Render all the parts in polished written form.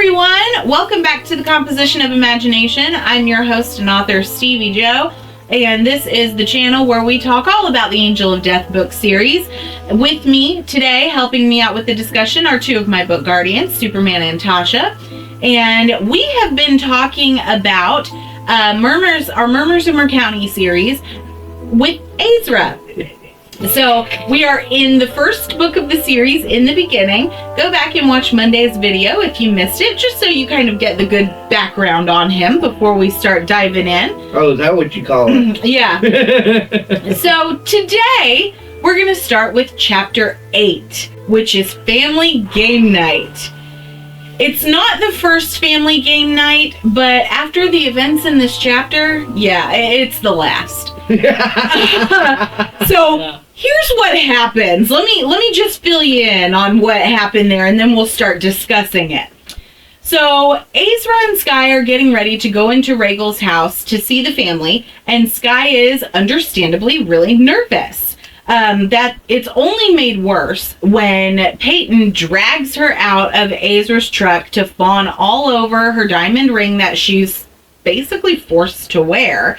everyone! Welcome back to the Composition of Imagination. I'm your host and author, Stevie Jo, and this is the channel where we talk all about the Angel of Death book series. With me today, helping me out with the discussion, are two of my book guardians, Superman and Tasha. And we have been talking about our Murmurs in Mer County series with Aezra. So we are in the first book of the series, in the beginning. Go back and watch Monday's video if you missed it, just so you kind of get the good background on him before we start diving in. Oh, is that what you call it? Yeah. So today we're going to start with chapter 8, which is Family Game Night. It's not the first family game night, but after the events in this chapter, yeah, it's the last. So here's what happens. Let me just fill you in on what happened there, and then we'll start discussing it. So Aezra and Skye are getting ready to go into Rhaegal's house to see the family, and Skye is understandably really nervous. That it's only made worse when Peyton drags her out of Aezra's truck to fawn all over her diamond ring that she's basically forced to wear.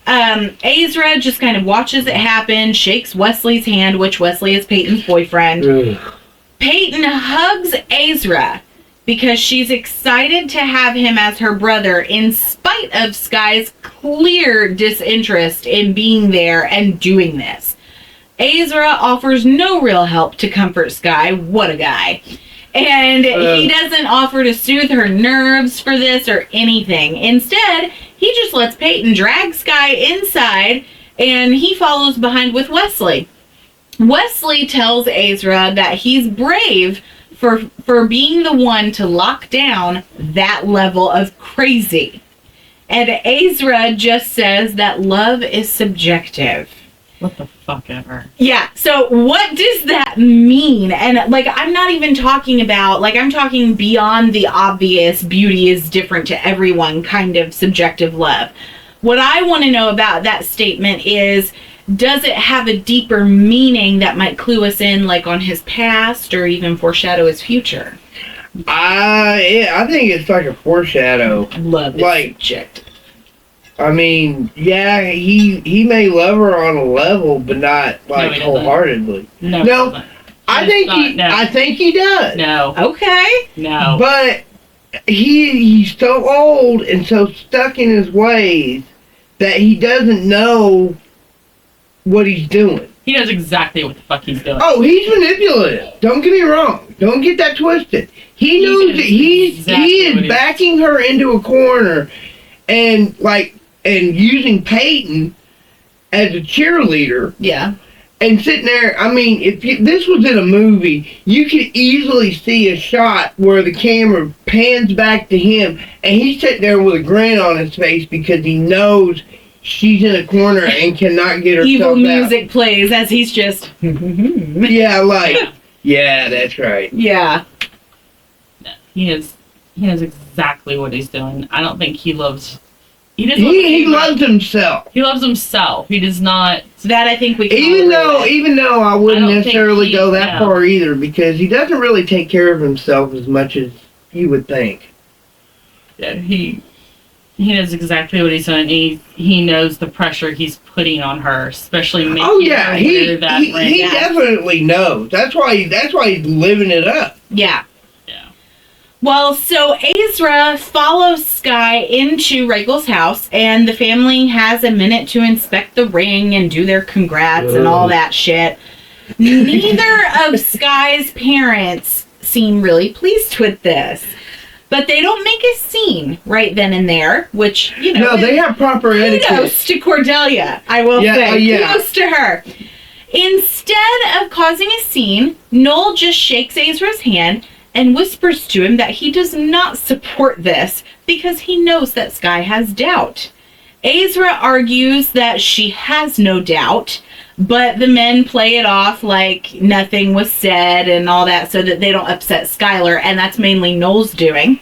Aezra just kind of watches it happen, shakes Wesley's hand, which Wesley is Peyton's boyfriend. Peyton hugs Aezra because she's excited to have him as her brother in spite of Skye's clear disinterest in being there and doing this. Aezra offers no real help to comfort Skye. What a guy. And he doesn't offer to soothe her nerves for this or anything. Instead, he just lets Peyton drag Skye inside, and he follows behind with Wesley. Wesley tells Aezra that he's brave for being the one to lock down that level of crazy. And Aezra just says that love is subjective. What the fuck ever. Yeah, so what does that mean? And, I'm not even talking about, I'm talking beyond the obvious beauty is different to everyone kind of subjective love. What I want to know about that statement is, does it have a deeper meaning that might clue us in, on his past or even foreshadow his future? I think it's like a foreshadow. Love is subjective. I mean, yeah, he may love her on a level, but not wholeheartedly. No, I think he does. No. Okay. No. But he's so old and so stuck in his ways that he doesn't know what he's doing. He knows exactly what the fuck he's doing. Oh, he's manipulative. Don't get me wrong. Don't get that twisted. He knows that he is backing her into a corner and using Peyton as a cheerleader. Yeah. And sitting there, I mean, if this was in a movie, you could easily see a shot where the camera pans back to him, and he's sitting there with a grin on his face because he knows she's in a corner and cannot get herself Evil out. music plays as he's just... Yeah, that's right. Yeah. No, he knows exactly what he's doing. I don't think he loves... He loves himself. He loves himself. He does not... That I think we can Even though I wouldn't necessarily go that far either, because he doesn't really take care of himself as much as you would think. Yeah, he knows exactly what he's doing. He knows the pressure he's putting on her, especially making her wear that ring. He definitely knows. That's why he's living it up. Yeah. Well, so Aezra follows Skye into Rhaegal's house, and the family has a minute to inspect the ring and do their congrats and all that shit. Neither of Skye's parents seem really pleased with this, but they don't make a scene right then and there, which, No, they have proper etiquette. Kudos to Cordelia, I will say. Kudos to her. Instead of causing a scene, Noel just shakes Aezra's hand and whispers to him that he does not support this because he knows that Skye has doubt. Aezra argues that she has no doubt, but the men play it off like nothing was said and all that so that they don't upset Skyelar, and that's mainly Noel's doing.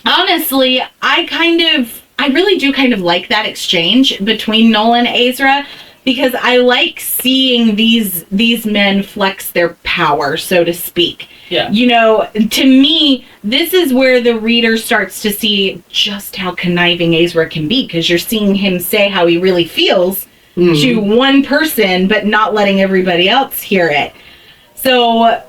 Honestly, I really do kind of like that exchange between Noel and Aezra, because I like seeing these men flex their power, so to speak. Yeah. You know, to me, this is where the reader starts to see just how conniving Aezra can be, because you're seeing him say how he really feels to one person, but not letting everybody else hear it. So,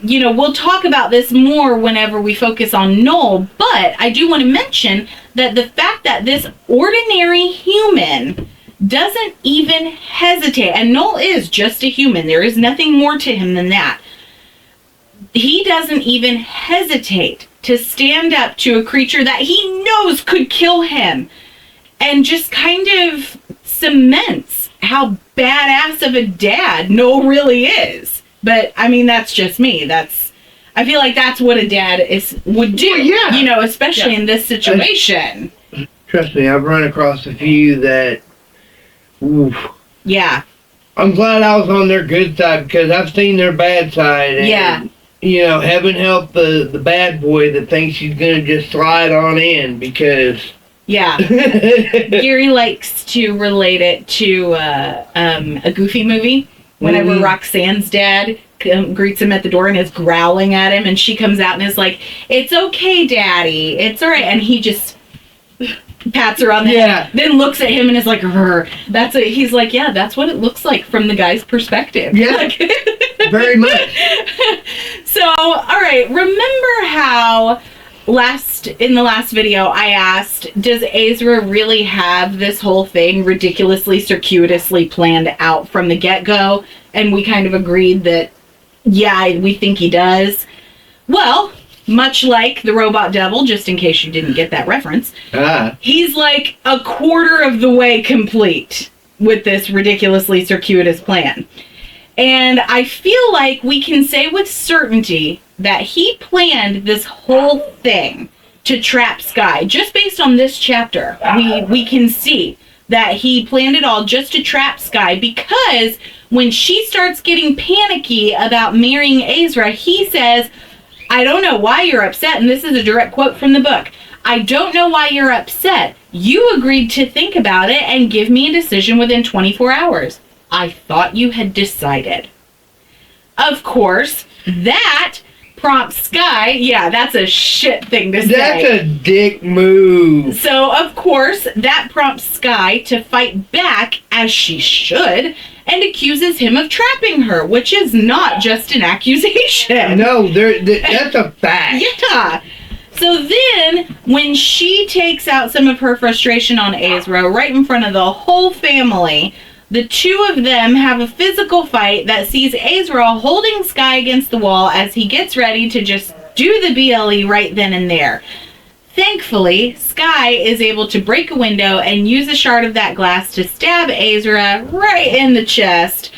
you know, we'll talk about this more whenever we focus on Noel, but I do want to mention that the fact that this ordinary human doesn't even hesitate, and Noel is just a human, there is nothing more to him than that. He doesn't even hesitate to stand up to a creature that he knows could kill him, and just kind of cements how badass of a dad Noel really is. But I mean, that's just me. I feel like that's what a dad would do. Well, yeah. You know, especially in this situation. Trust me, I've run across a few that. Oof. Yeah. I'm glad I was on their good side, because I've seen their bad side. And, yeah. You know, heaven help the bad boy that thinks he's gonna just slide on in, because. Yeah. Gary likes to relate it to a Goofy movie. Whenever Roxanne's dad greets him at the door and is growling at him, and she comes out and is like, "It's okay, Daddy. It's all right." And he just pats her on the head, then looks at him and is like, "Rrr." That's it. He's like, "Yeah, that's what it looks like from the guy's perspective." Yeah, like, very much. So, all right. Remember how in the last video I asked, does Aezra really have this whole thing ridiculously, circuitously planned out from the get-go? And we kind of agreed that, yeah, we think he does. Well, much like the robot devil, just in case you didn't get that reference, he's like a quarter of the way complete with this ridiculously circuitous plan. And I feel like we can say with certainty that he planned this whole thing to trap Skye. Just based on this chapter, we can see that he planned it all just to trap Skye, because when she starts getting panicky about marrying Aezra, he says, "I don't know why you're upset," and this is a direct quote from the book. "I don't know why you're upset. You agreed to think about it and give me a decision within 24 hours. I thought you had decided." Of course, that prompts Skye. Yeah, that's a shit thing to say. That's a dick move. So, of course, that prompts Skye to fight back, as she should, and accuses him of trapping her, which is not just an accusation. No, that's a fact. Yeah. So then, when she takes out some of her frustration on Aezra right in front of the whole family, the two of them have a physical fight that sees Aezra holding Skye against the wall as he gets ready to just do the BLE right then and there. Thankfully, Skye is able to break a window and use a shard of that glass to stab Aezra right in the chest,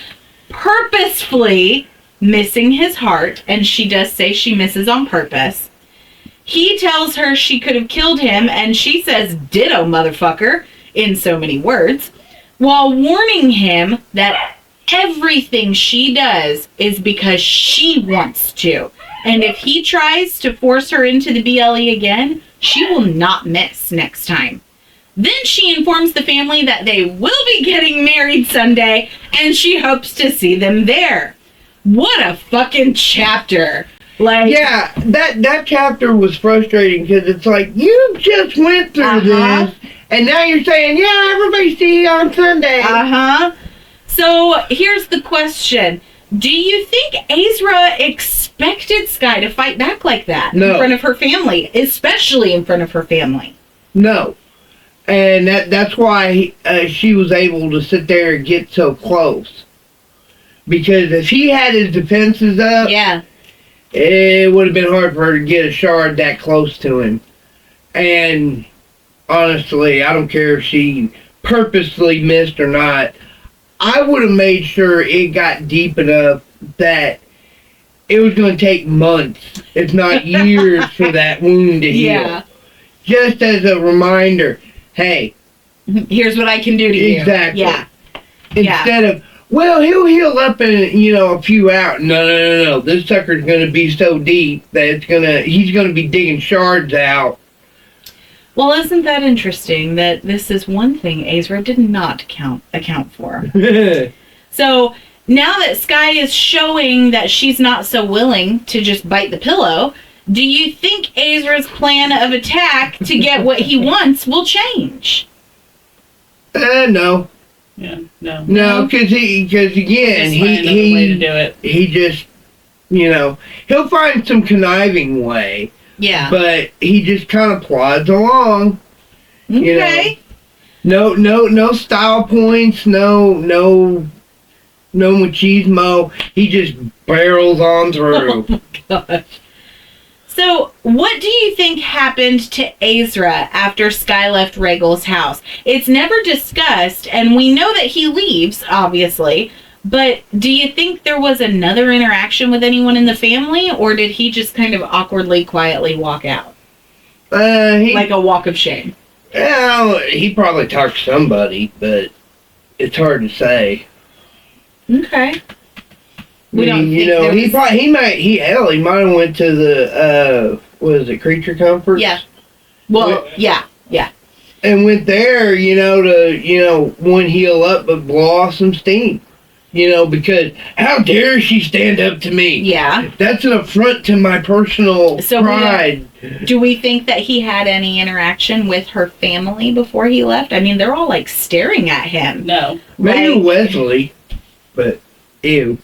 purposefully missing his heart, and she does say she misses on purpose. He tells her she could have killed him, and she says, "Ditto, motherfucker," in so many words, while warning him that everything she does is because she wants to. And if he tries to force her into the BLE again, she will not miss next time. Then she informs the family that they will be getting married Sunday, and she hopes to see them there. What a fucking chapter. Like, yeah, that chapter was frustrating, because it's like, you just went through this, and now you're saying, yeah, everybody see you on Sunday. So here's the question. Do you think Aezra expected Skye to fight back like that in front of her family, especially in front of her family? No. And that's why she was able to sit there and get so close. Because if he had his defenses up, it would have been hard for her to get a shard that close to him. And honestly, I don't care if she purposely missed or not. I would have made sure it got deep enough that it was going to take months, if not years, for that wound to heal. Just as a reminder, hey, here's what I can do to you. Exactly. Yeah. Instead of, well, he'll heal up in, a few hours. No. This sucker's going to be so deep that he's going to be digging shards out. Well, isn't that interesting that this is one thing Aezra did not account for? So now that Skye is showing that she's not so willing to just bite the pillow, do you think Aezra's plan of attack to get what he wants will change? No. Yeah, no. No, because again, way to do it. He just, he'll find some conniving way. Yeah. But he just kind of plods along. Okay. No style points, no machismo. He just barrels on through. Oh my gosh. So, what do you think happened to Aezra after Skye left Rhaegal's house? It's never discussed, and we know that he leaves, obviously, but do you think there was another interaction with anyone in the family, or did he just kind of awkwardly, quietly walk out? Like a walk of shame? Well, he probably talked to somebody, but it's hard to say. Okay. We don't think he might have went to the Creature Comforts? Yeah. Well, yeah. And went there, to one heal up but blow off some steam. Because how dare she stand up to me? Yeah. That's an affront to my personal pride. Do we think that he had any interaction with her family before he left? I mean, they're all like staring at him. No. Maybe Wesley, but ew.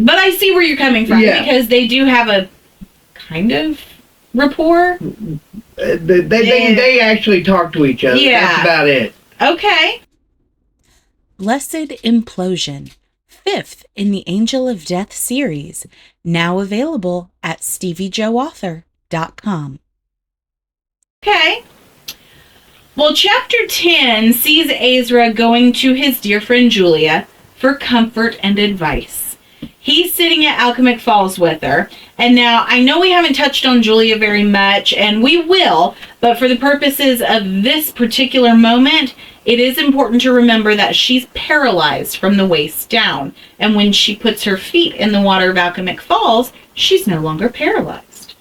But I see where you're coming from because they do have a kind of rapport. They actually talk to each other. Yeah. That's about it. Okay. Blessed Implosion, 5th in the Angel of Death series, now available at StevieJoAuthor.com. Okay. Well, Chapter 10 sees Aezra going to his dear friend Julia for comfort and advice. He's sitting at Alchemic Falls with her. And now, I know we haven't touched on Julia very much, and we will, but for the purposes of this particular moment, it is important to remember that she's paralyzed from the waist down. And when she puts her feet in the water of Alchemic Falls, she's no longer paralyzed.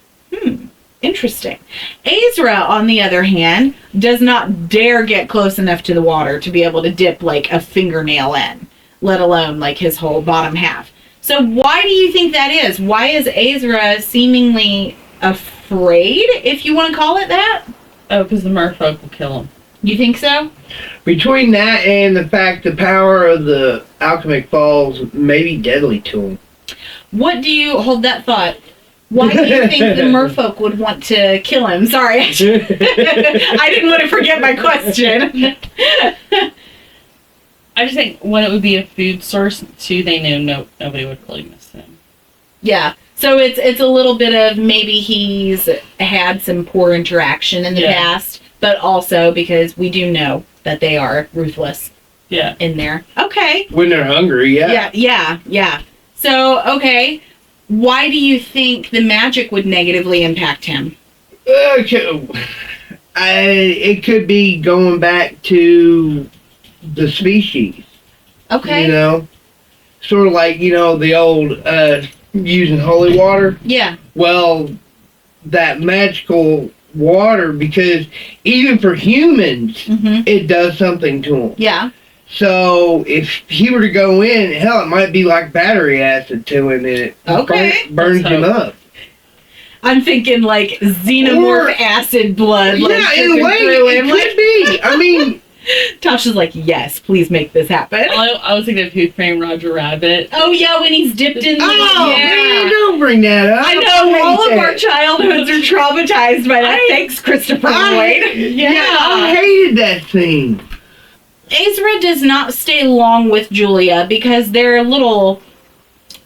Interesting. Aezra, on the other hand, does not dare get close enough to the water to be able to dip like a fingernail in, let alone like his whole bottom half. So why do you think that is? Why is Aezra seemingly afraid, if you want to call it that? Oh, because the merfolk will kill him. You think so? Between that and the fact the power of the Alchemic Falls may be deadly to him. What do you... Hold that thought. Why do you think the merfolk would want to kill him? Sorry. I didn't want to forget my question. I just think one, it would be a food source. Two, they know nobody would really miss him. Yeah. So it's a little bit of maybe he's had some poor interaction in the past, but also because we do know that they are ruthless. Yeah. In there. Okay. When they're hungry, yeah. Yeah. So, okay. Why do you think the magic would negatively impact him? It could be going back to the species. Okay. Sort of like, the old using holy water. Yeah. Well, that magical water, because even for humans, it does something to them. Yeah. So if he were to go in, hell, it might be like battery acid to him, and it burns him up. I'm thinking like xenomorph acid blood. Yeah, in a way, it could be. I mean... Tasha's like, yes, please make this happen. I was thinking of Who Framed Roger Rabbit. Oh, yeah, when he's dipped in the... Oh, man, don't bring that up. I know, all of our childhoods are traumatized by that. Thanks, Christopher Lloyd. Yeah, I hated that scene. Aezra does not stay long with Julia because their little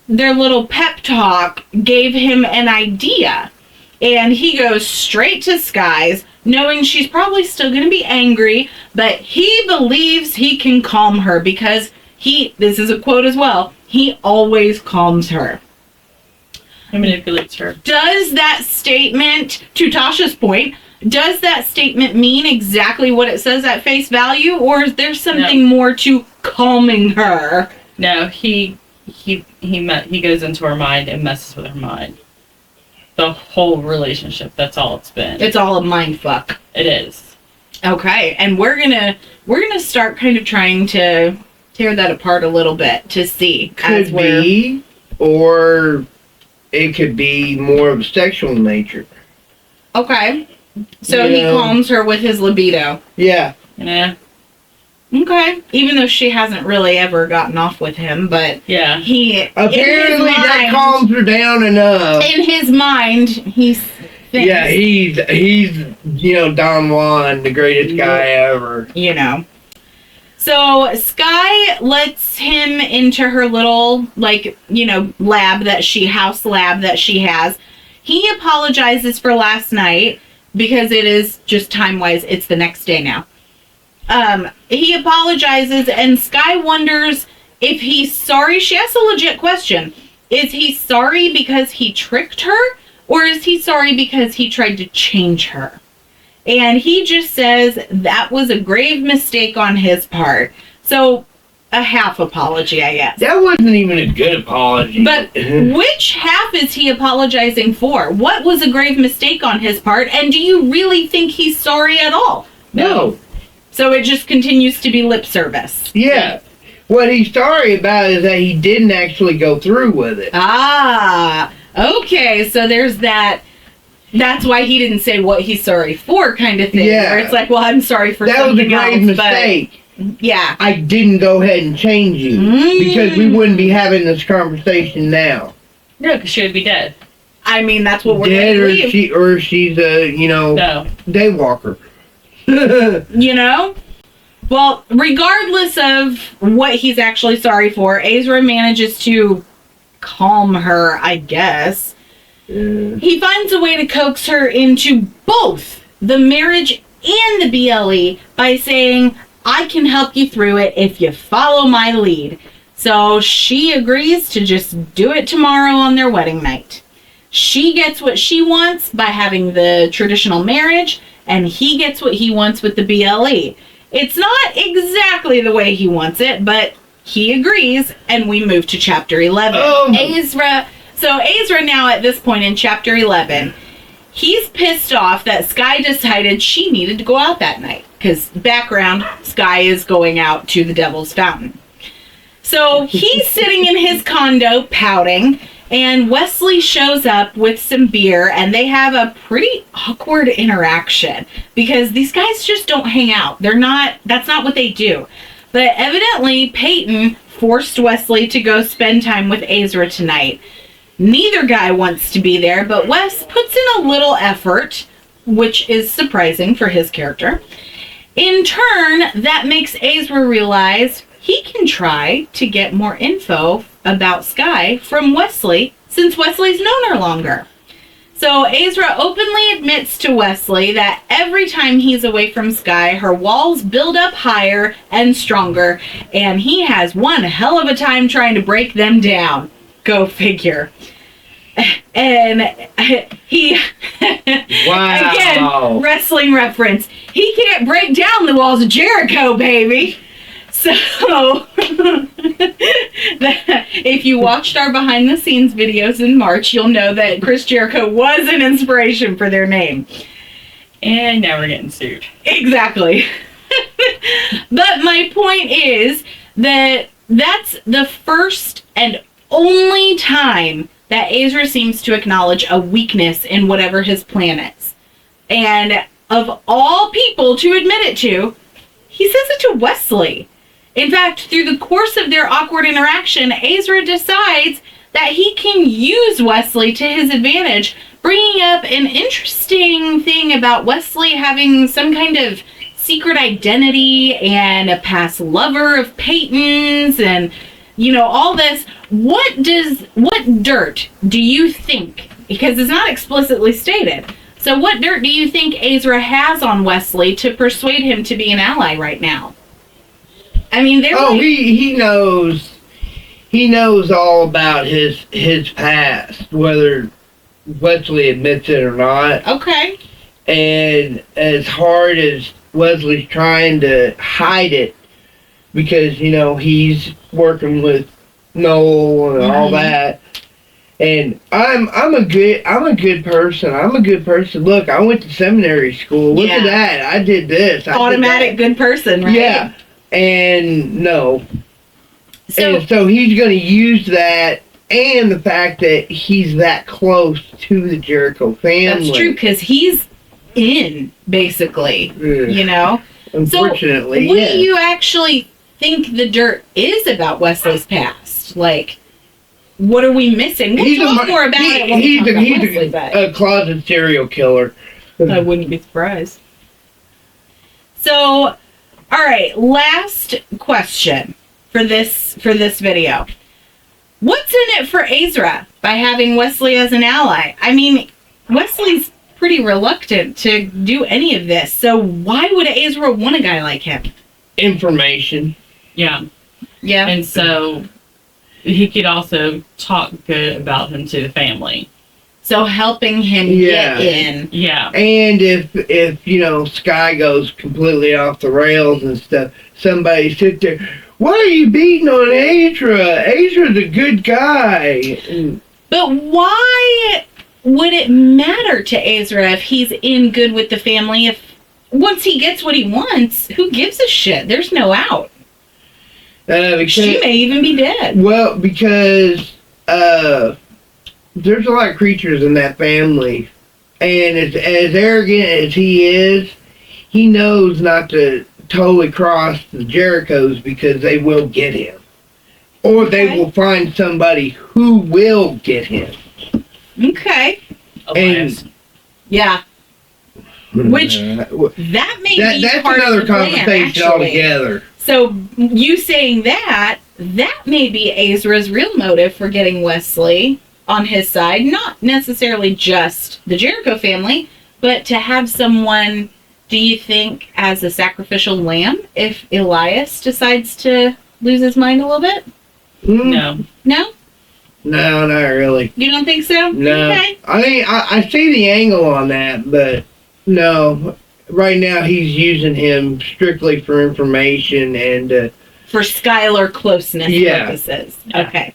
pep talk gave him an idea. And he goes straight to Skye's, knowing she's probably still going to be angry, but he believes he can calm her because this is a quote as well, he always calms her. He manipulates her. Does that statement, to Tasha's point, does that statement mean exactly what it says at face value, or is there something more to calming her? No, he goes into her mind and messes with her mind. the whole relationship. That's all it's been. It's all a mind fuck. It is. Okay, and we're gonna start kind of trying to tear that apart a little bit to see. Could be, or it could be more of a sexual nature. Okay, so he calms her with his libido. Yeah. Yeah. Okay, even though she hasn't really ever gotten off with him, but yeah, he apparently that calms her down enough. In his mind, he's Don Juan, the greatest guy ever. So Skye lets him into her little house lab that she has. He apologizes for last night because it is just time-wise, it's the next day now. He apologizes, and Skye wonders if he's sorry. She asks a legit question. Is he sorry because he tricked her, or is he sorry because he tried to change her? And he just says that was a grave mistake on his part. So, a half apology, I guess. That wasn't even a good apology. But which half is he apologizing for? What was a grave mistake on his part? And do you really think he's sorry at all? No. So it just continues to be lip service. Yeah. What he's sorry about is that he didn't actually go through with it. Ah, okay. So there's that. That's why he didn't say what he's sorry for, kind of thing. Yeah. Where it's like, well, I'm sorry for that something was a grave mistake. Yeah. I didn't go ahead and change you because we wouldn't be having this conversation now. No, because she would be dead. I mean, that's what we're dead, going to believe. or she's a daywalker. Well, regardless of what he's actually sorry for, Aezra manages to calm her, I guess. He finds a way to coax her into both the marriage and the BLE by saying, I can help you through it if you follow my lead. So she agrees to just do it tomorrow on their wedding night. She gets what she wants by having the traditional marriage, and he gets what he wants with the BLE. It's not exactly the way he wants it, but he agrees, and we move to chapter 11. Aezra. So Aezra now at this point in chapter 11, he's pissed off that Skye decided she needed to go out that night. Because background, Skye is going out to the Devil's Fountain. So he's sitting in his condo pouting, and Wesley shows up with some beer, and they have a pretty awkward interaction because these guys just don't hang out. That's not what they do. But evidently, Peyton forced Wesley to go spend time with Aezra tonight. Neither guy wants to be there, but Wes puts in a little effort, which is surprising for his character. In turn, that makes Aezra realize he can try to get more info about Skye from Wesley, since Wesley's known her longer. So Aezra openly admits to Wesley that every time he's away from Skye, her walls build up higher and stronger, and he has one hell of a time trying to break them down. Go figure. And he, wow. Again, wrestling reference, he can't break down the walls of Jericho, baby. So, if you watched our behind the scenes videos in March, you'll know that Chris Jericho was an inspiration for their name. And now we're getting sued. Exactly. But my point is that that's the first and only time that Aezra seems to acknowledge a weakness in whatever his plan is. And of all people to admit it to, he says it to Wesley. In fact, through the course of their awkward interaction, Aezra decides that he can use Wesley to his advantage, bringing up an interesting thing about Wesley having some kind of secret identity and a past lover of Peyton's and, all this. What dirt do you think, because it's not explicitly stated, so what dirt do you think Aezra has on Wesley to persuade him to be an ally right now? I mean, he knows all about his past, whether Wesley admits it or not. Okay. And as hard as Wesley's trying to hide it, because, he's working with Noel and all that, And I'm a good person. I'm a good person. Look, I went to seminary school. Look at that. I did this. Automatic good person, right? Yeah. And no. So he's going to use that and the fact that he's that close to the Jericho family. That's true, because he's in, basically. You know? Unfortunately, so, what do you actually think the dirt is about Wesley's past? Like, what are we missing? We'll talk more about it when we talk about Wesley, but a closet serial killer. I wouldn't be surprised. So, all right, last question for this video. What's in it for Aezra by having Wesley as an ally? I mean, Wesley's pretty reluctant to do any of this, so why would Aezra want a guy like him? Information. Yeah. Yeah. And so he could also talk good about him to the family. So helping him get in. Yeah. And if you know, Sky goes completely off the rails and stuff, somebody sit there, why are you beating on Aezra? Aezra's a good guy. But why would it matter to Aezra if he's in good with the family? If once he gets what he wants, who gives a shit? There's no out. She may even be dead. Well, because there's a lot of creatures in that family, and as arrogant as he is, he knows not to totally cross the Jerichos because they will get him, or they will find somebody who will get him. Okay. And yeah. Which that may be that's part another of the plan, conversation actually. altogether. So you saying that may be Aezra's real motive for getting Wesley on his side, not necessarily just the Jericho family, but to have someone, do you think, as a sacrificial lamb if Elias decides to lose his mind a little bit? No. No? No, not really. You don't think so? No. Okay. I mean, I see the angle on that, but no. Right now, he's using him strictly for information and for Skyelar closeness purposes. Yeah. Okay.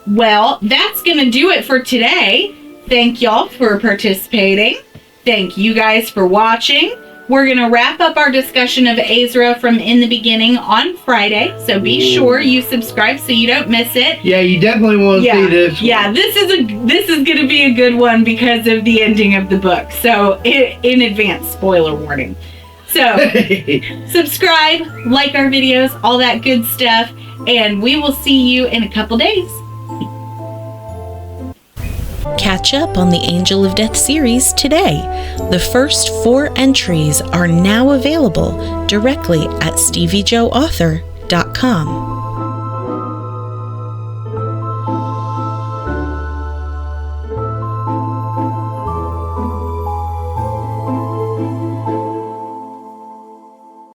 Well, that's going to do it for today. Thank y'all for participating. Thank you guys for watching. We're going to wrap up our discussion of Aezra from In the Beginning on Friday, so be sure you subscribe so you don't miss it. Yeah, you definitely want to see this one. Yeah, this is going to be a good one because of the ending of the book. So, in advance, spoiler warning. So, subscribe, like our videos, all that good stuff, and we will see you in a couple days. Catch up on the Angel of Death series today. The first 4 entries are now available directly at StevieJoAuthor.com.